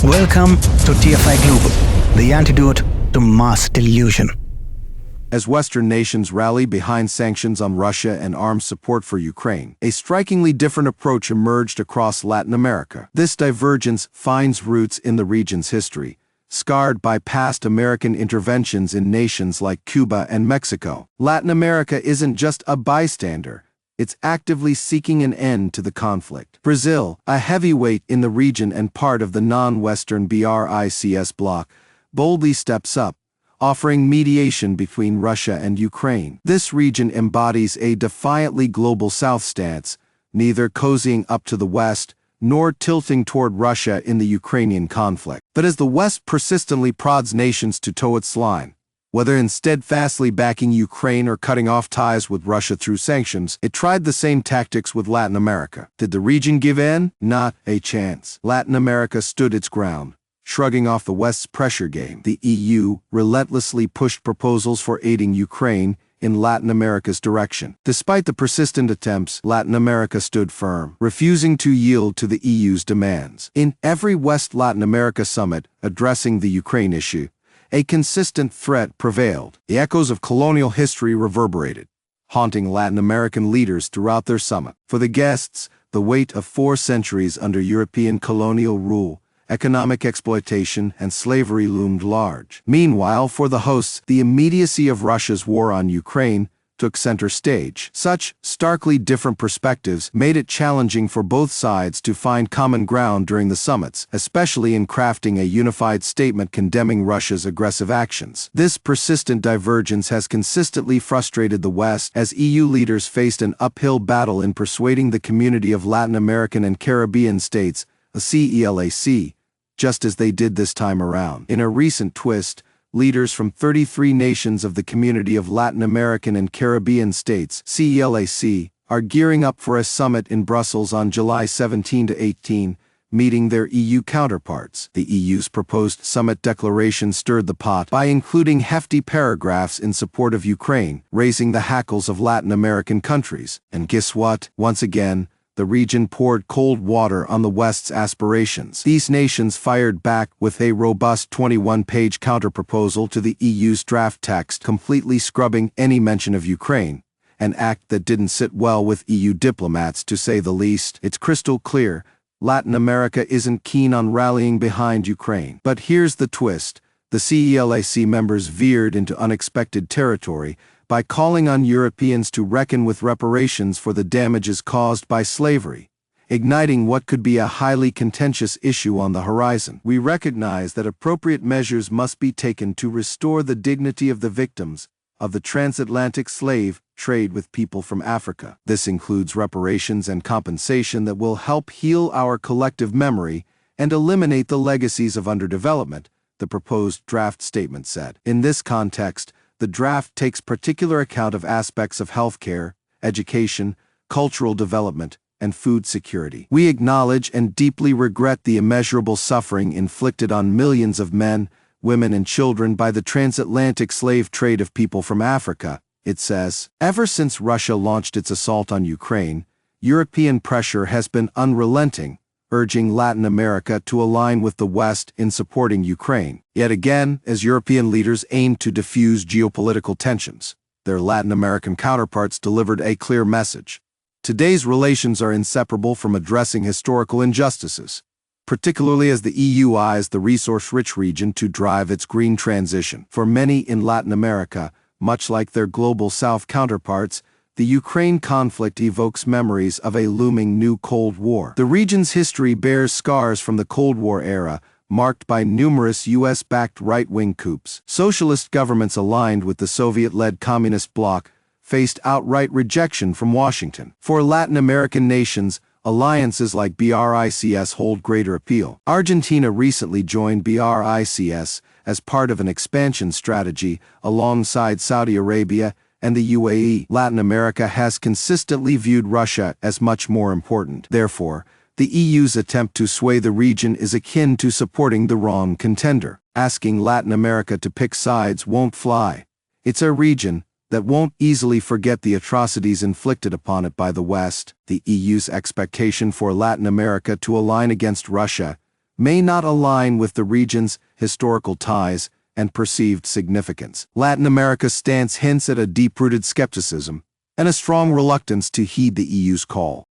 Welcome to TFI Global, the antidote to mass delusion. As Western nations rally behind sanctions on Russia and arms support for Ukraine, a strikingly different approach emerged across Latin America. This divergence finds roots in the region's history, scarred by past American interventions in nations like Cuba and Mexico. Latin America isn't just a bystander. It's actively seeking an end to the conflict. Brazil, a heavyweight in the region and part of the non-Western BRICS bloc, boldly steps up, offering mediation between Russia and Ukraine. This region embodies a defiantly global South stance, neither cozying up to the West nor tilting toward Russia in the Ukrainian conflict. But as the West persistently prods nations to toe its line, whether in steadfastly backing Ukraine or cutting off ties with Russia through sanctions, it tried the same tactics with Latin America. Did the region give in? Not a chance. Latin America stood its ground, shrugging off the West's pressure game. The EU relentlessly pushed proposals for aiding Ukraine in Latin America's direction. Despite the persistent attempts, Latin America stood firm, refusing to yield to the EU's demands. In every West Latin America summit addressing the Ukraine issue, a consistent threat prevailed. The echoes of colonial history reverberated, haunting Latin American leaders throughout their summit. For the guests, the weight of 4 centuries under European colonial rule, economic exploitation, and slavery loomed large. Meanwhile, for the hosts, the immediacy of Russia's war on Ukraine took center stage. Such starkly different perspectives made it challenging for both sides to find common ground during the summits, especially in crafting a unified statement condemning Russia's aggressive actions. This persistent divergence has consistently frustrated the West, as EU leaders faced an uphill battle in persuading the Community of Latin American and Caribbean States, a CELAC, just as they did this time around. In a recent twist, leaders from 33 nations of the Community of Latin American and Caribbean States, CELAC, are gearing up for a summit in Brussels on July 17 to 18, meeting their EU counterparts. The EU's proposed summit declaration stirred the pot by including hefty paragraphs in support of Ukraine, raising the hackles of Latin American countries. And guess what? Once again, the region poured cold water on the West's aspirations. These nations fired back with a robust 21-page counterproposal to the EU's draft text, completely scrubbing any mention of Ukraine, an act that didn't sit well with EU diplomats, to say the least. It's crystal clear Latin America isn't keen on rallying behind Ukraine. But here's the twist. The CELAC members veered into unexpected territory by calling on Europeans to reckon with reparations for the damages caused by slavery, igniting what could be a highly contentious issue on the horizon. We recognize that appropriate measures must be taken to restore the dignity of the victims of the transatlantic slave trade with people from Africa. This includes reparations and compensation that will help heal our collective memory and eliminate the legacies of underdevelopment, the proposed draft statement said. In this context, the draft takes particular account of aspects of healthcare, education, cultural development, and food security. We acknowledge and deeply regret the immeasurable suffering inflicted on millions of men, women, and children by the transatlantic slave trade of people from Africa, it says. Ever since Russia launched its assault on Ukraine, European pressure has been unrelenting, urging Latin America to align with the West in supporting Ukraine. Yet again, as European leaders aimed to diffuse geopolitical tensions, their Latin American counterparts delivered a clear message. Today's relations are inseparable from addressing historical injustices, particularly as the EU eyes the resource-rich region to drive its green transition. For many in Latin America, much like their global South counterparts, the Ukraine conflict evokes memories of a looming new Cold War. The region's history bears scars from the Cold War era, marked by numerous U.S.-backed right-wing coups. Socialist governments aligned with the Soviet-led communist bloc faced outright rejection from Washington. For Latin American nations, alliances like BRICS hold greater appeal. Argentina recently joined BRICS as part of an expansion strategy alongside Saudi Arabia and the UAE. Latin America has consistently viewed Russia as much more important. Therefore, the EU's attempt to sway the region is akin to supporting the wrong contender. Asking Latin America to pick sides won't fly. It's a region that won't easily forget the atrocities inflicted upon it by the West. The EU's expectation for Latin America to align against Russia may not align with the region's historical ties and perceived significance. Latin America's stance hints at a deep-rooted skepticism and a strong reluctance to heed the EU's call.